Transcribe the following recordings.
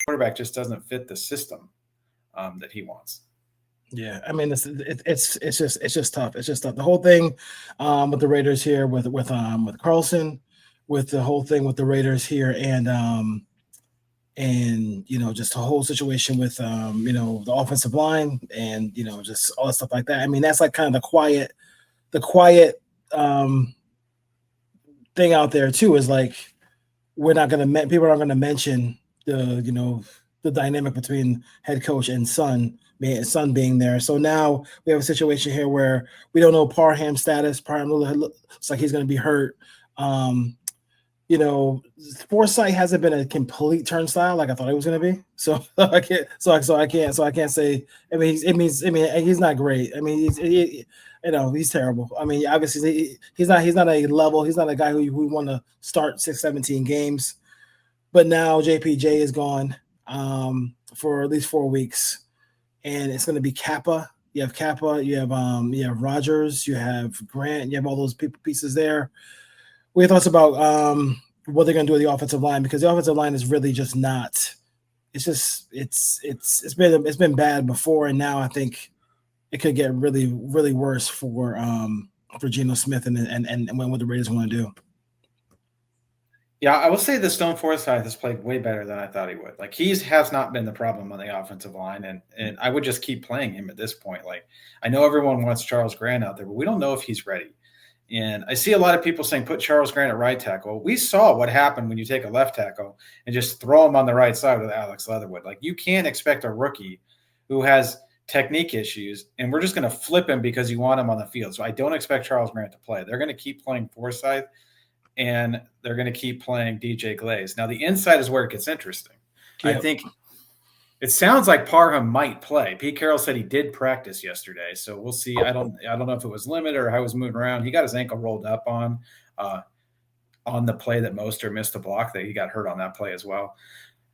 quarterback just doesn't fit the system that he wants. Yeah, I mean it's just tough. It's just tough. The whole thing with the Raiders here with Carlson, with the whole thing with the Raiders here, and just the whole situation with the offensive line, and just all that stuff like that. I mean that's like kind of the quiet um thing out there too, is like we're not going to people aren't going to mention the dynamic between head coach and son being there. So now we have a situation here where we don't know Parham's status. Parham looks like he's going to be hurt. Um, Foresight hasn't been a complete turnstile like I thought he was going to be. So I can't say. I mean, he's not great. I mean, he's terrible. I mean, obviously he's not a level. He's not a guy who we want to start 17 games. But now JPJ is gone for at least 4 weeks, and it's going to be Kappa. You have Kappa. You have Rogers. You have Grant. You have all those pieces there. What are your thoughts about what they're going to do with the offensive line? Because the offensive line is really just not. It's been bad before, and now I think it could get really, really worse for Geno Smith and what the Raiders want to do. Yeah, I will say the Stone Forsythe has played way better than I thought he would. Like has not been the problem on the offensive line, and I would just keep playing him at this point. Like I know everyone wants Charles Grant out there, but we don't know if he's ready. And I see a lot of people saying put Charles Grant at right tackle. We saw what happened when you take a left tackle and just throw him on the right side with Alex Leatherwood. Like you can't expect a rookie who has technique issues, and we're just going to flip him because you want him on the field. So I don't expect Charles Grant to play. They're going to keep playing Forsythe, and they're going to keep playing DJ Glaze. Now, the inside is where it gets interesting. Yep. I think it sounds like Parham might play. Pete Carroll said he did practice yesterday, so we'll see. I don't know if it was limited or how he was moving around. He got his ankle rolled up on the play that Mostert missed the block. That he got hurt on that play as well.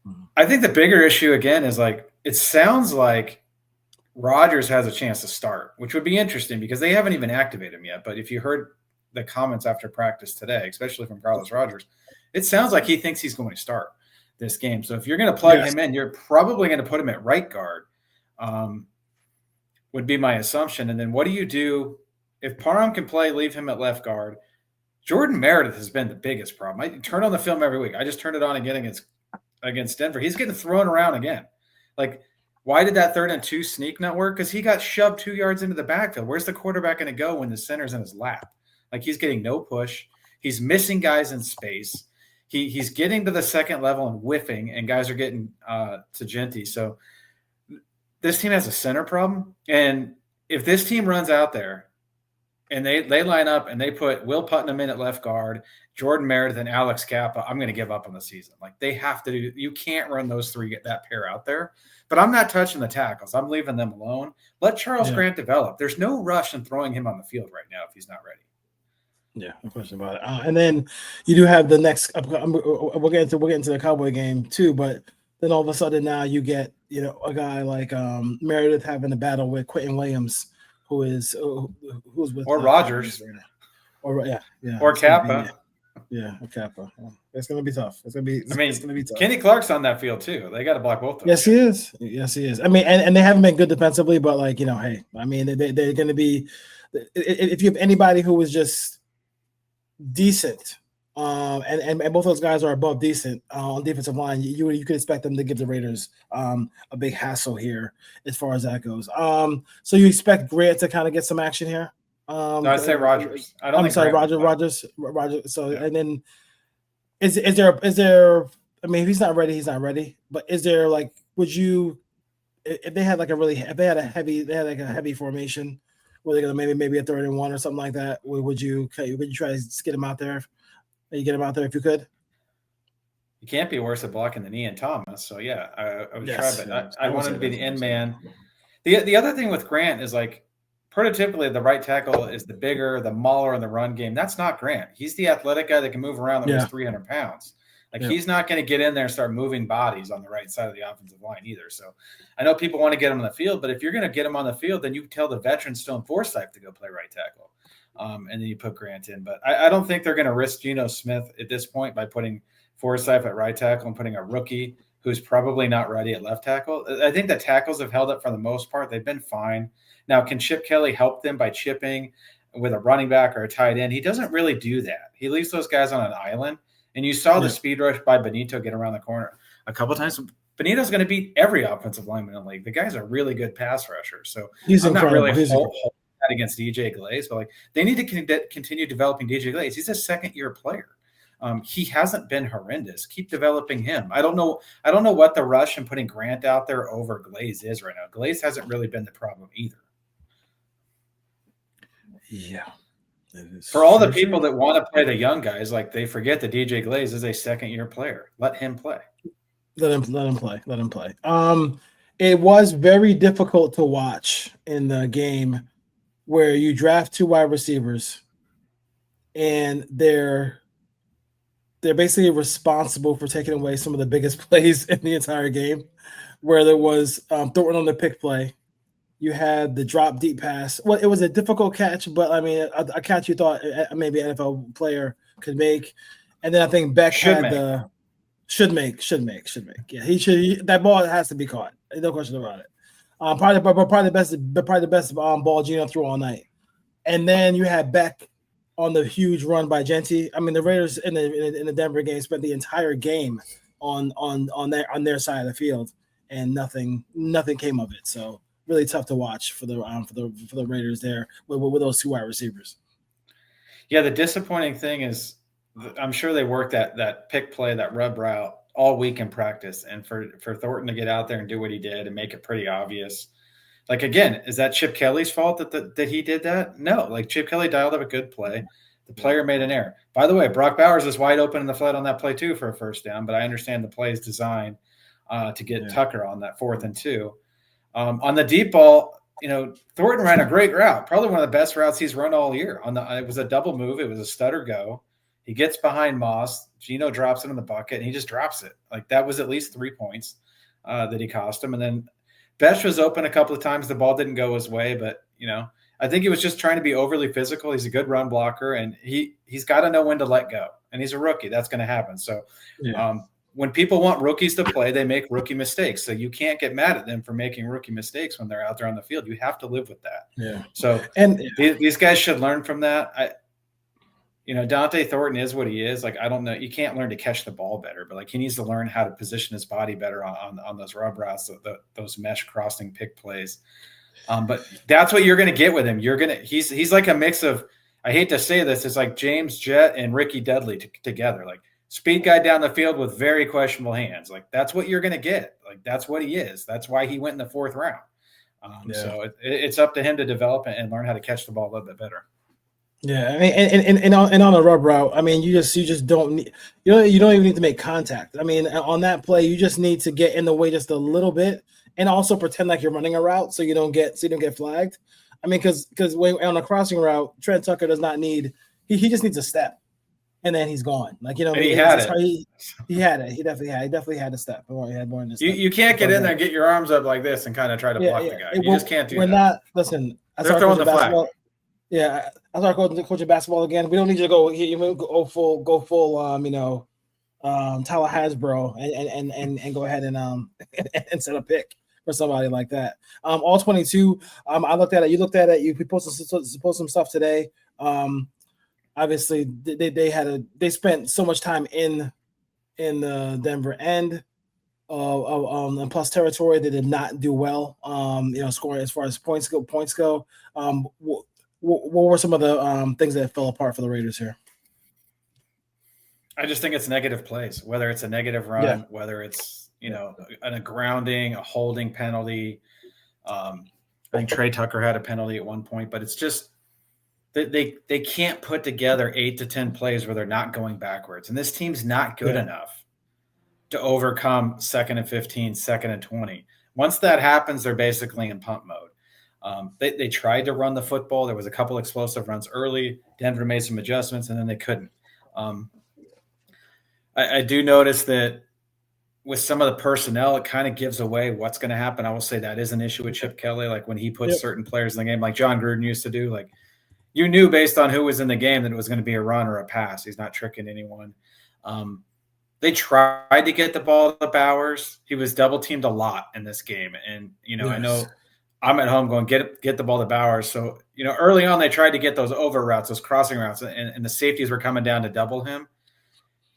Mm-hmm. I think the bigger issue again is like it sounds like Rodgers has a chance to start, which would be interesting because they haven't even activated him yet. But if you heard the comments after practice today, especially from Carlos Rogers, it sounds like he thinks he's going to start this game. So if you're going to plug him in, you're probably going to put him at right guard, would be my assumption. And then what do you do if Parham can play, leave him at left guard? Jordan Meredith has been the biggest problem. I turn on the film every week. I just turned it on again against Denver. He's getting thrown around again. Like, why did that 3rd and 2 sneak not work? Because he got shoved 2 yards into the backfield. Where's the quarterback going to go when the center's in his lap? Like, he's getting no push. He's missing guys in space. He's getting to the second level and whiffing, and guys are getting to Genty. So this team has a center problem. And if this team runs out there and they line up and they put Will Putnam in at left guard, Jordan Meredith and Alex Kappa, I'm going to give up on the season. Like they have to do – you can't run those three, get that pair out there. But I'm not touching the tackles. I'm leaving them alone. Let Charles Grant develop. There's no rush in throwing him on the field right now if he's not ready. Yeah, no question about it. And then you do have the next. We'll get into the Cowboy game too, but then all of a sudden now you get a guy like Meredith having a battle with Quentin Williams, who's with Rogers, or Kappa. Or Kappa. It's gonna be tough. It's gonna be tough. Kenny Clark's on that field too. They got to block both of them. Yes, he is. Yes, he is. I mean, and they haven't been good defensively, but like hey, I mean, they're going to be. If you have anybody who is just decent, and both those guys are above decent on defensive line, you could expect them to give the Raiders a big hassle here as far as that goes. So you expect Grant to kind of get some action here? No, I'd say Rogers. Rogers. So and then is there? I mean, if he's not ready, he's not ready. But is there would you, if they had a heavy formation? Were they gonna maybe a 3rd and 1 or something like that? Would you try to get him out there? You get him out there if you could. You can't be worse at blocking than Ian Thomas. So yeah, I would try, but I want him to be the end man. The other thing with Grant is prototypically the right tackle is the bigger, the mauler in the run game. That's not Grant. He's the athletic guy that can move around that weighs 300 pounds. He's not going to get in there and start moving bodies on the right side of the offensive line either. So I know people want to get him on the field, but if you're going to get him on the field, then you tell the veteran Stone Forsythe to go play right tackle. And then you put Grant in. But I don't think they're going to risk Geno Smith at this point by putting Forsythe at right tackle and putting a rookie who's probably not ready at left tackle. I think the tackles have held up for the most part. They've been fine. Now, can Chip Kelly help them by chipping with a running back or a tight end? He doesn't really do that. He leaves those guys on an island. And you saw the speed rush by Benito get around the corner a couple times. Benito's going to beat every offensive lineman in the league. The guy's a really good pass rusher. So he's I'm incredible. not really holding that against DJ Glaze, but like they need to continue developing DJ Glaze. He's a second-year player. He hasn't been horrendous. Keep developing him. I don't know what the rush and putting Grant out there over Glaze is right now. Glaze hasn't really been the problem either. Yeah. For all the people that want to play the young guys, like they forget that DJ Glaze is a second-year player. Let him play. Let him play. It was very difficult to watch in the game where you draft 2 wide receivers and they're basically responsible for taking away some of the biggest plays in the entire game, where there was Thornton on the pick play. You had the drop deep pass. Well, it was a difficult catch, but I mean, a catch you thought maybe an NFL player could make. And then I think Beck should make. Yeah, he should. That ball has to be caught. No question about it. Probably the best ball Gino threw all night. And then you had Beck on the huge run by Genty. I mean, the Raiders in the Denver game spent the entire game on their side of the field, and nothing came of it. So really tough to watch for the Raiders there with those 2 wide receivers. Yeah, the disappointing thing is, I'm sure they worked that pick play, that rub route all week in practice, and for Thornton to get out there and do what he did and make it pretty obvious. Like, again, is that Chip Kelly's fault that he did that? No, like Chip Kelly dialed up a good play. The player made an error. By the way, Brock Bowers is wide open in the flat on that play too for a first down, but I understand the play is designed to get Tucker on that 4th and 2. On the deep ball, Thornton ran a great route, probably one of the best routes he's run all year. It was a double move. It was a stutter go. He gets behind Moss. Gino drops it in the bucket, and he just drops it. Like, that was at least 3 points that he cost him. And then Besh was open a couple of times. The ball didn't go his way, but, I think he was just trying to be overly physical. He's a good run blocker, and he's got to know when to let go. And he's a rookie. That's going to happen. So when people want rookies to play, they make rookie mistakes. So you can't get mad at them for making rookie mistakes when they're out there on the field. You have to live with that. Yeah. So these guys should learn from that. Dante Thornton is what he is. Like, I don't know. You can't learn to catch the ball better, but like he needs to learn how to position his body better on those rub routes, those mesh crossing pick plays. But that's what you're going to get with him. He's like a mix of, I hate to say this, it's like James Jett and Ricky Dudley together. Like, speed guy down the field with very questionable hands. Like, that's what you're going to get. Like, that's what he is. That's why he went in the 4th round. So it's up to him to develop and learn how to catch the ball a little bit better. Yeah, I mean, and on a rub route, I mean, you just don't need, you don't even need to make contact. I mean, on that play, you just need to get in the way just a little bit, and also pretend like you're running a route so you don't get flagged. I mean, because on a crossing route, Trent Tucker does not need, he just needs a step, and then he's gone. Like, and he had it. He had it. He definitely had a step. He had more than a step. You can't get in there and get your arms up like this and kind of try to block the guy. You just can't do that. Not. Listen, they're throwing the flag. Yeah, I started coaching basketball again. We don't need you to go full Tyler Hasbro and go ahead and set a pick for somebody like that. All 22. I looked at it. You looked at it. You posted some stuff today. Obviously, they spent so much time in the Denver end and plus territory. They did not do well. Scoring as far as points go. What were some of the things that fell apart for the Raiders here? I just think it's negative plays, whether it's a negative run, whether it's, a grounding, a holding penalty. I think Trey Tucker had a penalty at one point, but it's just they can't put together 8 to 10 plays where they're not going backwards. And this team's not good enough to overcome 2nd and 15, 2nd and 20. Once that happens, they're basically in pump mode. They tried to run the football. There was a couple explosive runs early. Denver made some adjustments, and then they couldn't. I do notice that with some of the personnel, it kind of gives away what's going to happen. I will say that is an issue with Chip Kelly. Like when he puts certain players in the game, like John Gruden used to do, like you knew based on who was in the game that it was going to be a run or a pass. He's not tricking anyone. They tried to get the ball to Bowers. He was double teamed a lot in this game, and I Yes. know I'm at home going get the ball to Bowers. So early on they tried to get those over routes, those crossing routes, and the safeties were coming down to double him.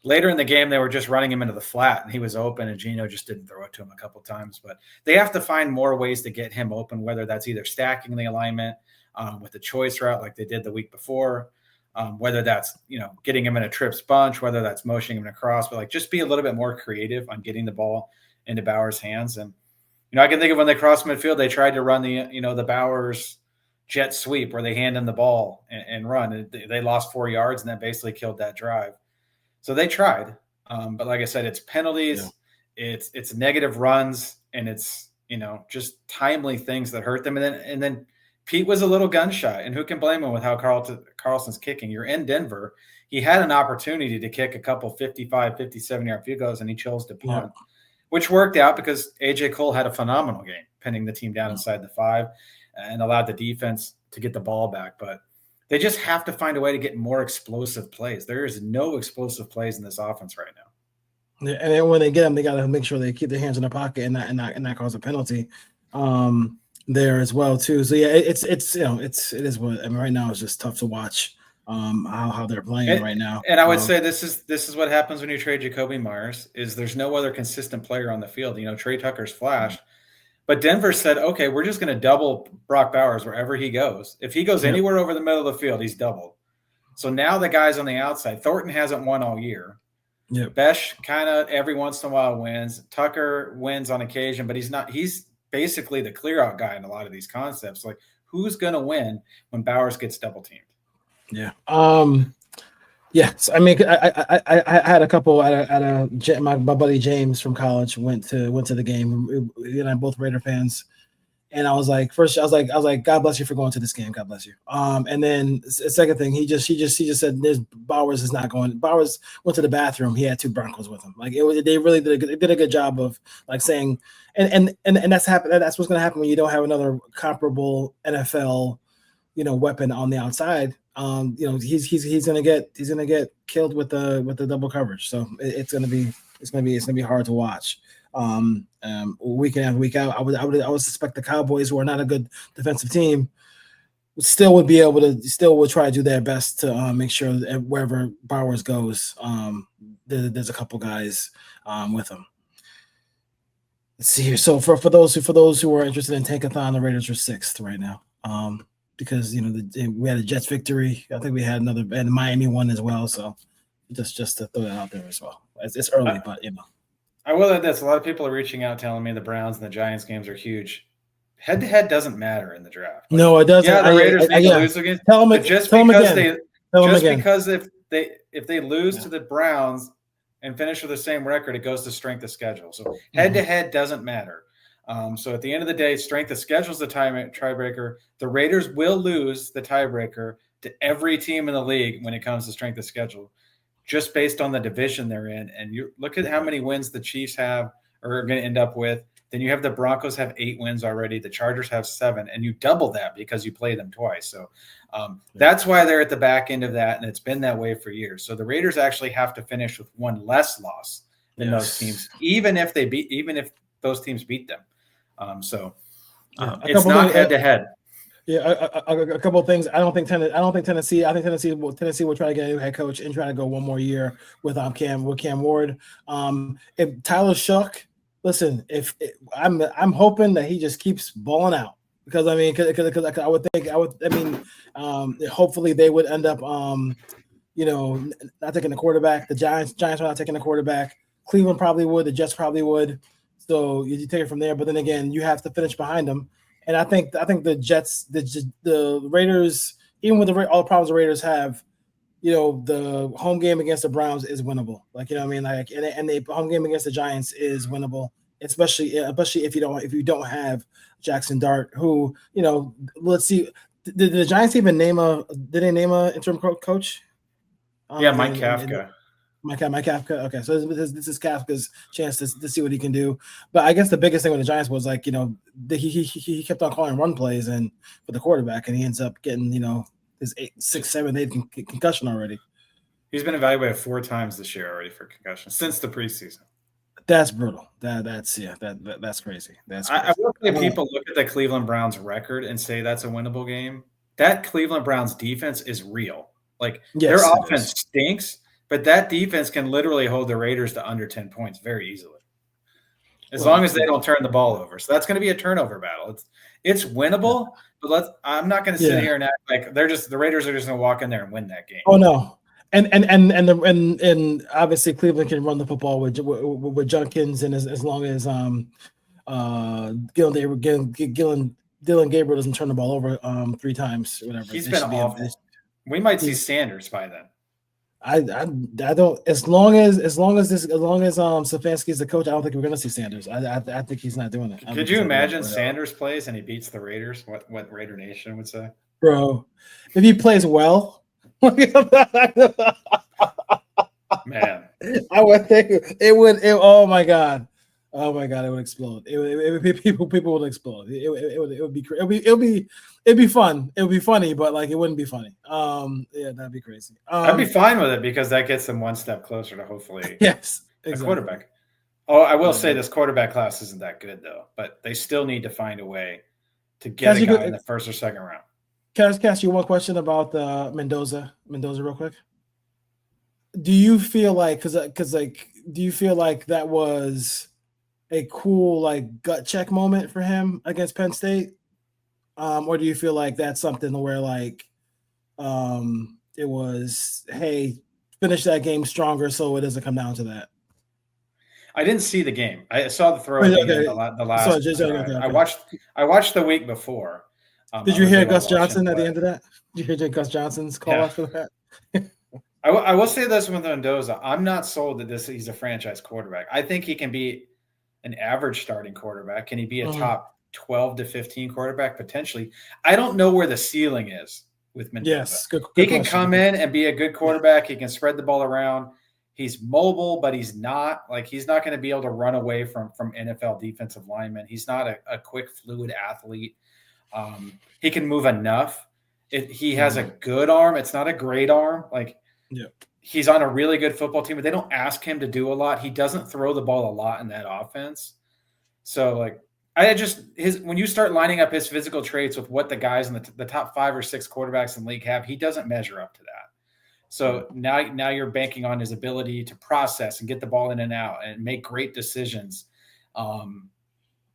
Later in the game, they were just running him into the flat, and he was open, and Geno just didn't throw it to him a couple times. But they have to find more ways to get him open, whether that's either stacking the alignment with the choice route like they did the week before, whether that's getting him in a trips bunch, whether that's motioning him across, but like just be a little bit more creative on getting the ball into Bowers' hands. And I can think of when they crossed midfield, they tried to run the Bowers jet sweep where they hand him the ball and run. And they lost 4 yards, and that basically killed that drive. So they tried, but like I said, it's penalties, it's negative runs, and it's just timely things that hurt them. And then Pete was a little gun shy, and who can blame him with how Carlson's kicking? You're in Denver. He had an opportunity to kick a couple 55, 57-yard field goals, and he chose to punt, which worked out because A.J. Cole had a phenomenal game, pinning the team down inside the 5 and allowed the defense to get the ball back. But they just have to find a way to get more explosive plays. There is no explosive plays in this offense right now. And then when they get them, they got to make sure they keep their hands in their pocket and not cause a penalty there as well too. So yeah, it is what I mean. Right now, it's just tough to watch how they're playing right now. And I would say this is what happens when you trade Jacoby Myers. Is there's no other consistent player on the field. Trey Tucker's flashed. But Denver said, okay, we're just going to double Brock Bowers wherever he goes. If he goes anywhere over the middle of the field, he's doubled. So now the guys on the outside, Thornton hasn't won all year. Besh kind of every once in a while wins. Tucker wins on occasion, but he's basically the clear out guy in a lot of these concepts. Like, who's going to win when Bowers gets double teamed? Yeah. Yes, I mean, I had a couple my buddy James from college went to the game. He and I both Raider fans, and I was like, God bless you for going to this game. God bless you. And then the second thing, he just said, Bowers is not going. Bowers went to the bathroom. He had 2 Broncos with him. Like they really did a good job of like saying, and that's happened. That's what's going to happen when you don't have another comparable NFL, weapon on the outside. He's gonna get killed with the double coverage. So it's gonna be hard to watch. Week in and week out, I would suspect the Cowboys, who are not a good defensive team, still would try to do their best to make sure that wherever Bowers goes, there's a couple guys with him. Let's see here. So for those who are interested in Tankathon, the Raiders are 6th right now. Because we had a Jets victory. I think we had another, and Miami won as well. So just to throw that out there as well. It's early, but I will add this: a lot of people are reaching out telling me the Browns and the Giants games are huge. Head to head doesn't matter in the draft. Like, no, it doesn't. Yeah, the Raiders need to lose against. Tell them because if they lose to the Browns and finish with the same record, it goes to strength of schedule. So head to head doesn't matter. So at the end of the day, strength of schedule is the tiebreaker. The Raiders will lose the tiebreaker to every team in the league when it comes to strength of schedule, just based on the division they're in. And you look at how many wins the Chiefs have or are going to end up with. Then you have the Broncos have 8 wins already. The Chargers have 7, and you double that because you play them twice. So that's why they're at the back end of that, and it's been that way for years. So the Raiders actually have to finish with 1 less loss than those teams, even if those teams beat them. It's not head to head. Yeah, a couple of things. I don't think Tennessee. I think Tennessee will try to get a new head coach and try to go one more year with Cam Ward. If Tyler Shough, listen, I'm hoping that he just keeps balling out because hopefully they would end up not taking the quarterback. The Giants are not taking the quarterback. Cleveland probably would. The Jets probably would. So you take it from there, but then again, you have to finish behind them. And I think the Jets, the Raiders, even with all the problems the Raiders have, the home game against the Browns is winnable. Like and the home game against the Giants is winnable, especially if you don't have Jackson Dart, who let's see, did the Giants even name a interim coach? Yeah, Mike Kafka. Mike Kafka. Okay, so this is Kafka's chance to see what he can do. But I guess the biggest thing with the Giants was he kept on calling run plays and for the quarterback, and he ends up getting his 6th, 7th, 8th concussion already. He's been evaluated 4 times this year already for concussion since the preseason. That's brutal. That's crazy. That's I crazy. will say people look at the Cleveland Browns record and say that's a winnable game. That Cleveland Browns defense is real. Like their Yes, it offense is. stinks, but that defense can literally hold the Raiders to under 10 points very easily. As long Well, as they don't turn the ball over. So that's going to be a turnover battle. It's winnable, but I'm not going to sit yeah. here and act like the Raiders are just going to walk in there and win that game. Oh no. And obviously Cleveland can run the football with Junkins, and as long as Dylan Gabriel doesn't turn the ball over 3 times, whatever. He's They been should be. awful. We might see He's Sanders by then. I don't. As long as Stefanski is the coach, I don't think we're going to see Sanders. I think he's not doing it. Could you imagine Sanders plays and he beats the Raiders? What Raider Nation would say, bro? If he plays well, man, I would think it would. Oh my god, it would explode. It would be people would explode. It would be it'd be fun. It would be funny, but like it wouldn't be funny. Yeah, that'd be crazy. I'd be fine with it because that gets them one step closer to hopefully yes, a exactly. quarterback. Oh, I will say this quarterback class isn't that good though, but they still need to find a way to get a guy in the first or second round. Can I ask you one question about Mendoza real quick? Do you feel like do you feel like that was a cool like gut check moment for him against Penn State? Or do you feel like that's something where like it was, hey, finish that game stronger so it doesn't come down to that? I didn't see the game. I saw the throw at the end, the last drive. I watched the week before. Did you hear Gus Johnson at the end of that? Did you hear Gus Johnson's call after that? I will say this with Mendoza. I'm not sold that he's a franchise quarterback. I think he can be an average starting quarterback. Can he be a top 12 to 15 quarterback? Potentially. I don't know where the ceiling is with Mendoza. Yes, good he can come in and be a good quarterback. He can spread the ball around. He's mobile, but he's not going to be able to run away from NFL defensive linemen. He's not a quick, fluid athlete. He can move enough. He has a good arm. It's not a great arm. He's on a really good football team, but they don't ask him to do a lot. He doesn't throw the ball a lot in that offense. So when you start lining up his physical traits with what the guys in the top 5 or 6 quarterbacks in the league have, he doesn't measure up to that. So now you're banking on his ability to process and get the ball in and out and make great decisions.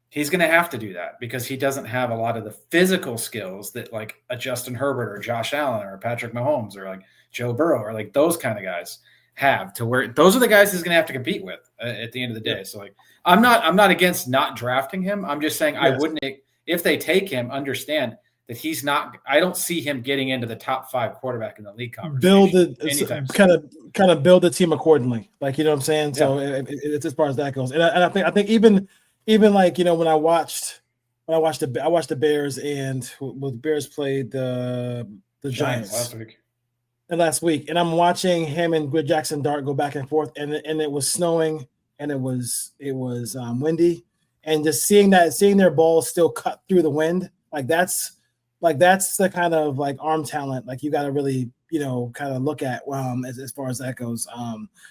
He's going to have to do that because he doesn't have a lot of the physical skills that like a Justin Herbert or Josh Allen or Patrick Mahomes or like Joe Burrow or like those kind of guys have, to where those are the guys he's going to have to compete with at the end of the day. So like, I'm not against not drafting him. I'm just saying I wouldn't, if they take him, understand that he's not. I don't see him getting into the top 5 quarterback in the league conversation. Kind of build the team accordingly, like, you know what I'm saying. So it's as far as that goes, and I think even like, you know, when I watched the Bears, and the Bears played the Giants last week, and I'm watching him and Jackson Dart go back and forth, and it was snowing, and it was windy, and just seeing their balls still cut through the wind, that's the kind of like arm talent like you got to really, you know, kind of look at as far as that goes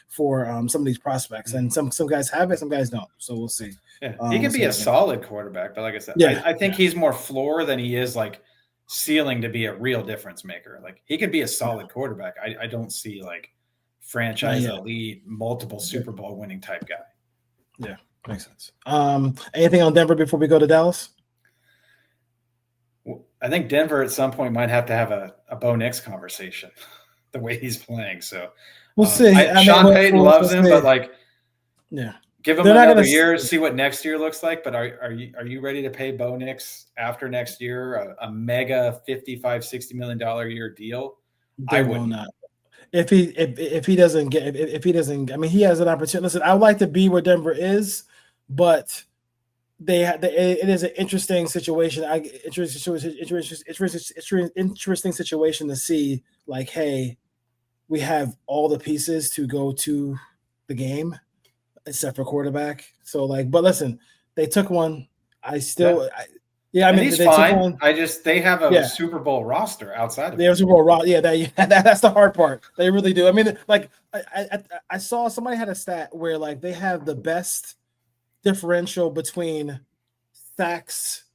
for some of these prospects, and some guys have it, some guys don't. So we'll see. Yeah, he can be a solid quarterback, but like I said, I think he's more floor than he is like ceiling to be a real difference maker. Like he could be a solid quarterback. I don't see like franchise elite, multiple Super Bowl winning type guy. Yeah, makes sense. Anything on Denver before we go to Dallas? I think Denver at some point might have to have a Bo Nix conversation, the way he's playing. So we'll see. Sean Payton loves him, but like, give him another year, see what next year looks like. But are you ready to pay Bo Nix after next year a mega $55-60 million a year deal? I would not. If he doesn't, I mean, he has an opportunity. Listen, I would like to be where Denver is, but it is an interesting situation. Interesting situation to see. Like, hey, we have all the pieces to go to the game, except for quarterback. So like, but listen, they took one. Yeah, I And mean he's they took fine. on They have a yeah. Super Bowl roster outside of They him. have Super Bowl rock. Yeah, that's the hard part. They really do. I mean, like I saw somebody had a stat where like they have the best differential between sacks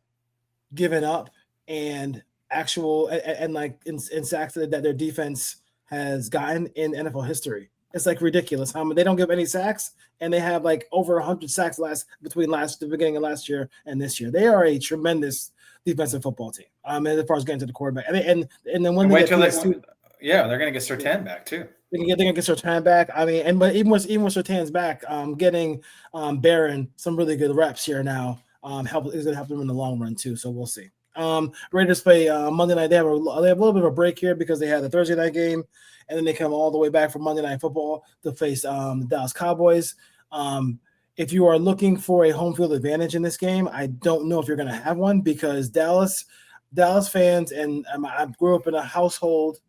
given up and actual and like in sacks that their defense has gotten in NFL history. It's like ridiculous how they don't give any sacks and they have like over 100 sacks the beginning of last year and this year. They are a tremendous defensive football team. As far as getting to the quarterback, and then when And they wait get till they, PS2, yeah, they're going to get Sertan back too. they can get Sertan back. I mean, and but even with Sertan's back, getting Barron some really good reps here now help is going to help them in the long run too. So we'll see. Raiders play Monday night. They have a little bit of a break here because they had the Thursday night game, and then they come all the way back for Monday Night Football to face the Dallas Cowboys. If you are looking for a home field advantage in this game, I don't know if you're going to have one because Dallas fans and I grew up in a household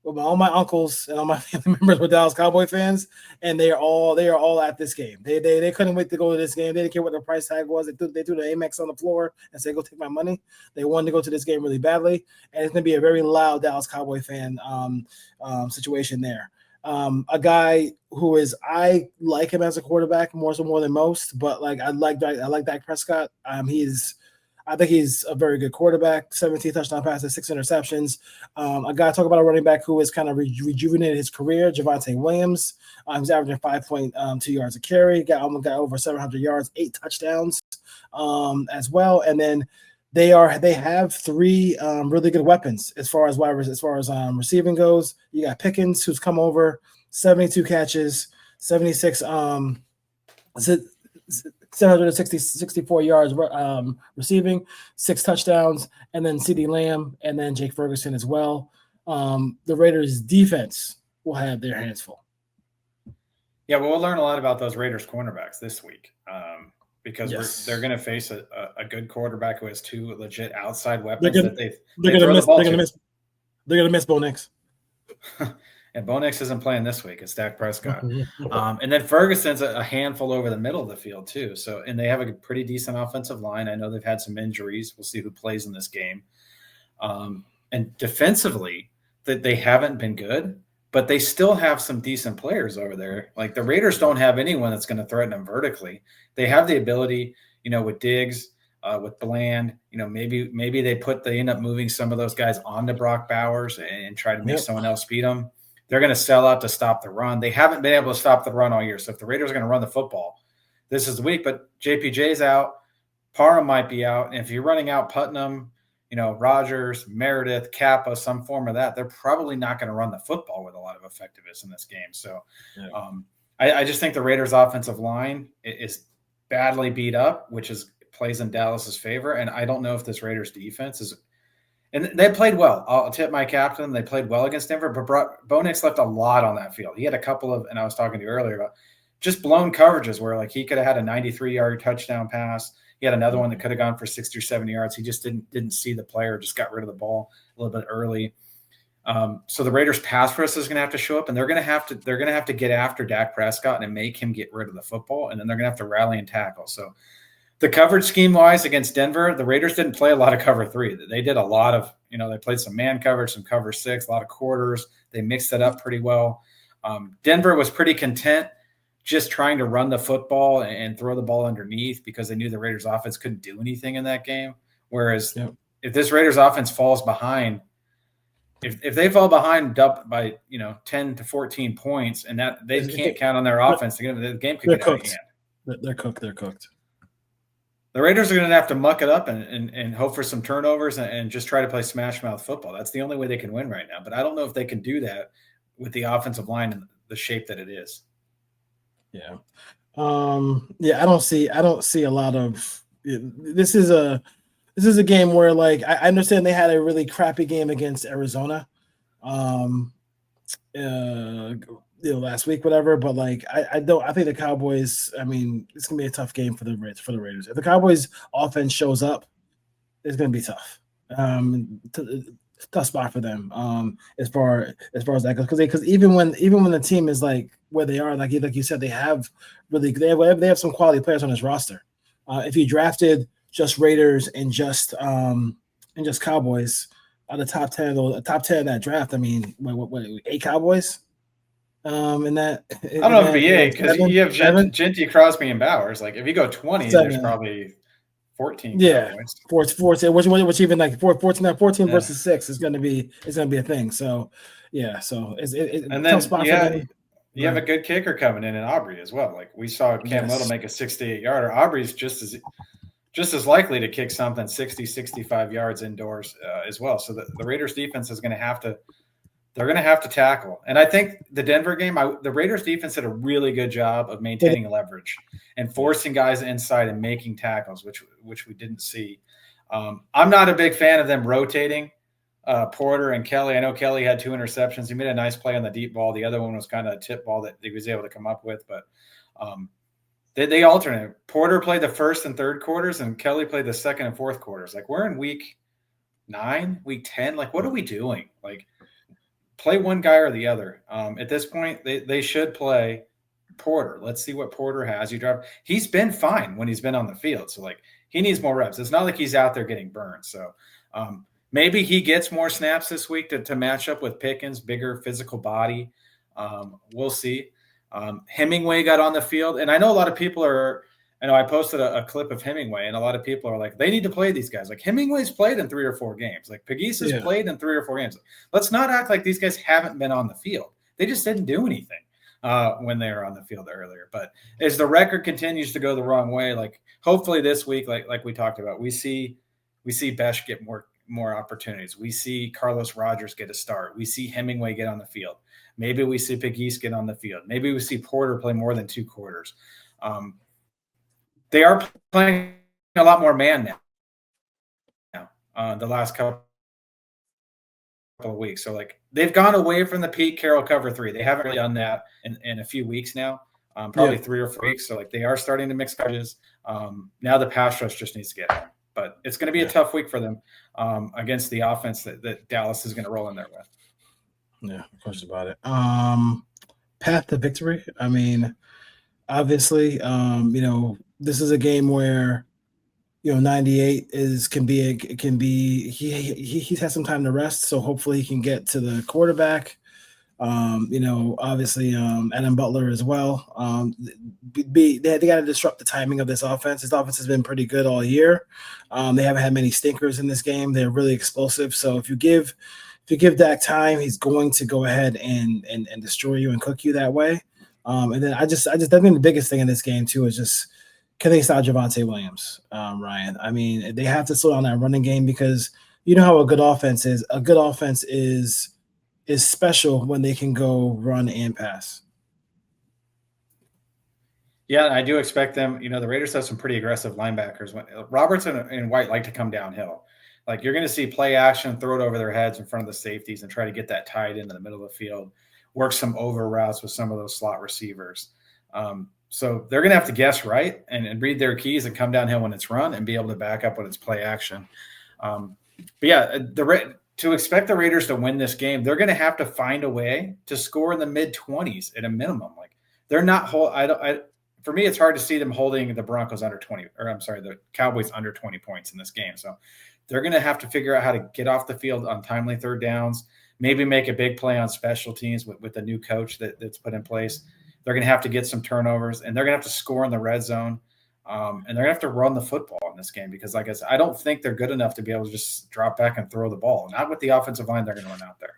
with all my uncles and all my family members were Dallas Cowboy fans, and they are all at this game. They couldn't wait to go to this game. They didn't care what the price tag was. They threw the Amex on the floor and said, "Go take my money." They wanted to go to this game really badly, and it's going to be a very loud Dallas Cowboy fan situation there. A guy who is I like him as a quarterback more than most, but like I like Dak Prescott. I think he's a very good quarterback. 17 touchdown passes, 6 interceptions. I got to talk about a running back who has kind of rejuvenated his career, Javonte Williams. He's averaging 5.2 yards a carry. Got over 700 yards, 8 touchdowns as well. And then they have 3 really good weapons as far as receiving goes. You got Pickens, who's come over, 72 catches, 76 764 yards receiving, 6 touchdowns, and then CeeDee Lamb, and then Jake Ferguson as well. The Raiders' defense will have their hands full. Yeah, well, we'll learn a lot about those Raiders cornerbacks this week because they're going to face a good quarterback who has 2 legit outside weapons They're going to miss Bo Nix. And Bo Nix isn't playing this week. It's Dak Prescott. And then Ferguson's a handful over the middle of the field too. So, and they have a pretty decent offensive line. I know they've had some injuries. We'll see who plays in this game. And defensively, that they haven't been good, but they still have some decent players over there. Like the Raiders don't have anyone that's going to threaten them vertically. They have the ability, with Diggs, with Bland, maybe they end up moving some of those guys onto Brock Bowers and try to make someone else beat them. They're going to sell out to stop the run. They haven't been able to stop the run all year. So if the Raiders are going to run the football, this is the week. But JPJ's out. Parham might be out. And if you're running out Putnam, Rogers, Meredith, Kappa, some form of that, they're probably not going to run the football with a lot of effectiveness in this game. So I just think the Raiders' offensive line is badly beat up, which plays in Dallas's favor. And I don't know if this Raiders defense is – and they played well. I'll tip my captain. They played well against Denver, but Bo Nix left a lot on that field. He had a couple of, and I was talking to you earlier about just blown coverages where like he could have had a 93-yard touchdown pass. He had another one that could have gone for 60 or 70 yards. He just didn't see the player, just got rid of the ball a little bit early. So the Raiders pass rush is going to have to show up, and they're going to have to get after Dak Prescott and make him get rid of the football, and then they're going to have to rally and tackle. So the coverage scheme-wise against Denver, the Raiders didn't play a lot of cover 3. They did a lot of, they played some man coverage, some cover 6, a lot of quarters. They mixed it up pretty well. Denver was pretty content just trying to run the football and throw the ball underneath because they knew the Raiders' offense couldn't do anything in that game. Whereas if this Raiders' offense falls behind, if they fall behind up by 10 to 14 points and that they can't count on their offense, the game could get out of hand. They're cooked. The Raiders are going to have to muck it up and hope for some turnovers and just try to play smash mouth football. That's the only way they can win right now. But I don't know if they can do that with the offensive line and the shape that it is. Yeah. I don't see a lot of this is a game where like I understand they had a really crappy game against Arizona. Last week, whatever. But like, I think the Cowboys. I mean, it's gonna be a tough game for the Raiders. If the Cowboys offense shows up, it's gonna be tough. Tough spot for them. As far as that goes, because even when the team is like where they are, like you said, they have some quality players on this roster. If you drafted just Raiders and just Cowboys are the top 10 of that draft. I mean, what 8 Cowboys? In that I don't know if it'd be eight because seven you have seven Genty, Crosby, and Bowers. Like if you go 20, there's seven. probably 14 Yeah, Cowboys. 14, which even like 14 Yeah. versus 6 is gonna be a thing. So yeah, so it's And tough then spot for them. you have a good kicker coming in Aubrey as well. Like we saw Cam Little Yes. make a 68-yarder. Aubrey's just as likely to kick something 60, 65 yards indoors as well. So the Raiders defense is going to have to they're going to have to tackle. And I think the Denver game, the Raiders defense did a really good job of maintaining leverage and forcing guys inside and making tackles, which we didn't see. I'm not a big fan of them rotating Porter and Kelly. I know Kelly had 2 interceptions. He made a nice play on the deep ball. The other one was kind of a tip ball that he was able to come up with. But they alternate. Porter played the first and third quarters, and Kelly played the second and fourth quarters. Like we're in week 9, week 10. Like what are we doing? Like play one guy or the other. At this point, they should play Porter. Let's see what Porter has. He's been fine when he's been on the field. So like he needs more reps. It's not like he's out there getting burned. So maybe he gets more snaps this week to match up with Pickens, bigger physical body. We'll see. Hemingway got on the field, and I know a lot of people are. I know I posted a clip of Hemingway, and a lot of people are like, they need to play these guys. Like Hemingway's played in 3 or 4 games. Like Pegues has played in 3 or 4 games. Let's not act like these guys haven't been on the field. They just didn't do anything when they were on the field earlier. But as the record continues to go the wrong way, like hopefully this week, like we talked about, we see Besh get more opportunities. We see Carlos Rogers get a start. We see Hemingway get on the field. Maybe we see Pegues get on the field. Maybe we see Porter play more than 2 quarters. They are playing a lot more man now. The last couple of weeks. So like they've gone away from the Pete Carroll cover 3. They haven't really done that in a few weeks now. Probably 3 or 4 weeks. So like they are starting to mix coverages. Now the pass rush just needs to get home. But it's going to be a tough week for them against the offense that Dallas is going to roll in there with. Yeah, no question about it. Path to victory. I mean, obviously, this is a game where 98 can be he's had some time to rest, so hopefully he can get to the quarterback. Obviously, Adam Butler as well. They got to disrupt the timing of this offense. This offense has been pretty good all year. They haven't had many stinkers in this game. They're really explosive. So if you give Dak time, he's going to go ahead and destroy you and cook you that way. And then I think the biggest thing in this game too is just, can they stop Javonte Williams, Ryan? I mean, they have to slow down that running game because you know how a good offense is. A good offense is special when they can go run and pass. Yeah, I do expect them. The Raiders have some pretty aggressive linebackers. Robertson and White like to come downhill. Like you're going to see play action, throw it over their heads in front of the safeties and try to get that tied into the middle of the field, work some over routes with some of those slot receivers. So they're going to have to guess right and read their keys and come downhill when it's run and be able to back up when it's play action. But yeah, to expect the Raiders to win this game, they're going to have to find a way to score in the mid-20s at a minimum. Like they're not for me, it's hard to see them holding the Broncos under 20, or I'm sorry, the Cowboys under 20 points in this game. So they're going to have to figure out how to get off the field on timely third downs, maybe make a big play on special teams with the new coach that's put in place. They're going to have to get some turnovers, and they're going to have to score in the red zone. And they're going to have to run the football in this game because, like I said, I don't think they're good enough to be able to just drop back and throw the ball. Not with the offensive line they're going to run out there.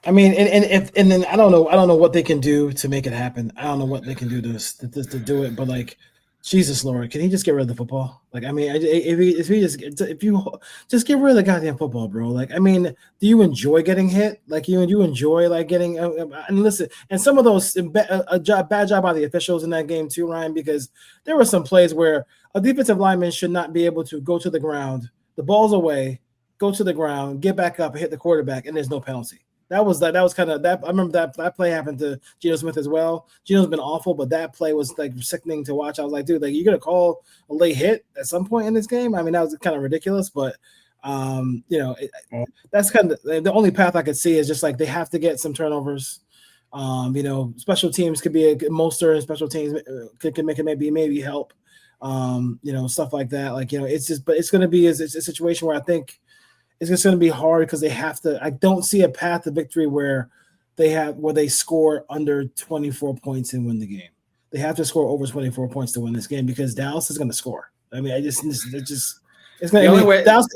I mean, and then I don't know what they can do to make it happen. I don't know what they can do to do it, but like, Jesus Lord, can he just get rid of the football? Like, I mean, if you just get rid of the goddamn football, bro. Like, I mean, do you enjoy getting hit? Like, you enjoy like getting and listen, and some of those bad job by the officials in that game too, Ryan, because there were some plays where a defensive lineman should not be able to go to the ground, the ball's away, go to the ground, get back up and hit the quarterback, and there's no penalty. That was kind of that. I remember that play happened to Geno Smith as well. Geno's been awful, but that play was like sickening to watch. I was like, dude, like you're gonna call a late hit at some point in this game? I mean, that was kind of ridiculous, but that's kind of the only path I could see is just like they have to get some turnovers. Special teams could be a Mostert, and special teams could make it maybe help. Stuff like that. Like, it's just, but it's going to be it's a situation where I think it's just going to be hard because they have to. I don't see a path to victory where they score under 24 points and win the game. They have to score over 24 points to win this game because Dallas is going to score. I mean, it's going. The only way. Dallas.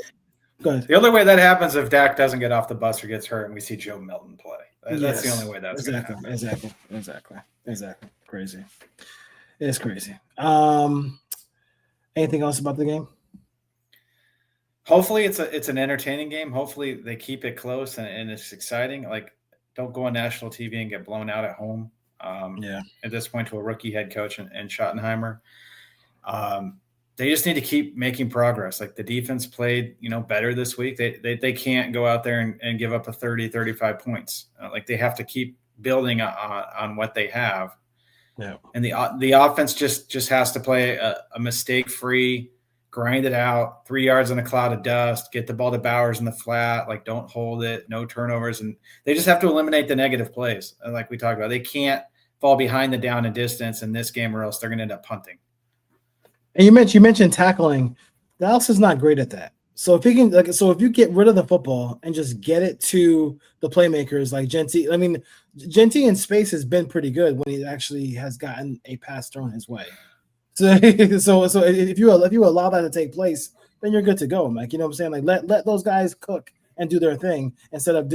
Go ahead. The only way that happens if Dak doesn't get off the bus or gets hurt and we see Joe Milton play. That's the only way that's going to happen. Exactly. Crazy. It's crazy. Anything else about the game? Hopefully it's an entertaining game. Hopefully they keep it close and it's exciting. Like, don't go on national TV and get blown out at home. At this point, to a rookie head coach and Schottenheimer. They just need to keep making progress. Like, the defense played, better this week. They can't go out there and give up 30, 35 points. Like, they have to keep building on what they have. Yeah. And the offense just has to play a mistake-free, grind it out, 3 yards in a cloud of dust, get the ball to Bowers in the flat, like, don't hold it, no turnovers. And they just have to eliminate the negative plays. And like we talked about, they can't fall behind the down and distance in this game or else they're going to end up punting. And you mentioned tackling. Dallas is not great at that. So if you get rid of the football and just get it to the playmakers like Genty, I mean, Genty in space has been pretty good when he actually has gotten a pass thrown his way. So if you allow that to take place, then you're good to go, Mike. You know what I'm saying? Like, let those guys cook and do their thing instead of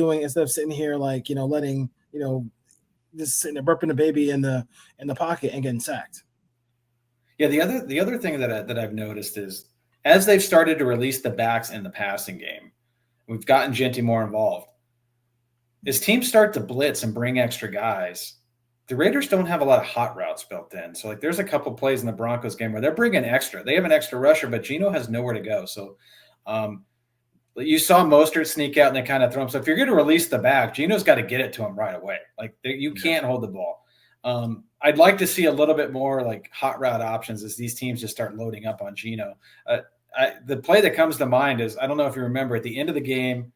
sitting here like, letting, just sitting there burping the baby in the pocket and getting sacked. Yeah, the other thing that I've noticed is as they've started to release the backs in the passing game, we've gotten Genty more involved. As teams start to blitz and bring extra guys, the Raiders don't have a lot of hot routes built in. So, like, there's a couple plays in the Broncos game where they're bringing extra. They have an extra rusher, but Geno has nowhere to go. So, you saw Mostert sneak out and they kind of throw him. So, if you're going to release the back, Geno's got to get it to him right away. Like, you can't hold the ball. I'd like to see a little bit more like hot route options as these teams just start loading up on Geno. The play that comes to mind is, I don't know if you remember, at the end of the game,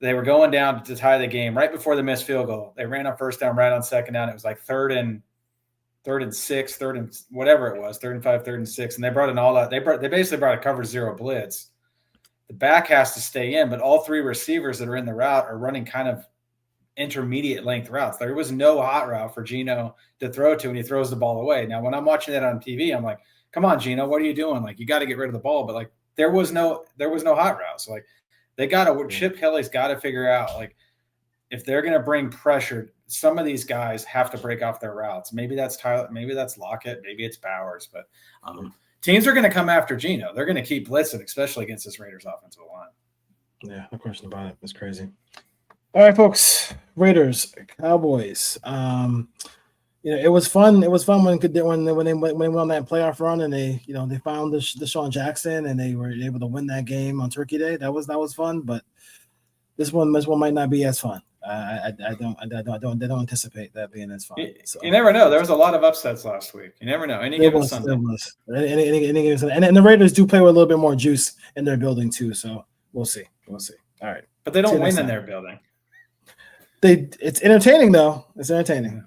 they were going down to tie the game right before the missed field goal. They ran on first down, right on second down. It was like third and 6, third and whatever it was, 3rd and 5, 3rd and 6. And they brought an all out. They basically brought a cover 0 blitz. The back has to stay in, but all 3 receivers that are in the route are running kind of intermediate length routes. There was no hot route for Geno to throw to, and he throws the ball away. Now, when I'm watching that on TV, I'm like, come on, Geno, what are you doing? Like, you got to get rid of the ball. But like, there was no hot route. So like, they got to, Chip Kelly's got to figure out, like, if they're going to bring pressure, some of these guys have to break off their routes. Maybe that's Tyler, maybe that's Lockett, maybe it's Bowers, but teams are going to come after Geno. They're going to keep blitzing, especially against this Raiders offensive line. Yeah, no question about it. That's crazy. All right, folks. Raiders, Cowboys. It was fun. It was fun when they went on that playoff run and they found Deshaun Jackson and they were able to win that game on Turkey Day. That was fun, but this one might not be as fun. I don't anticipate that being as fun. You never know. There was a lot of upsets last week. You never know. Any given Sunday. And the Raiders do play with a little bit more juice in their building too. So we'll see. All right. But they don't win in their building. It's entertaining though. It's entertaining.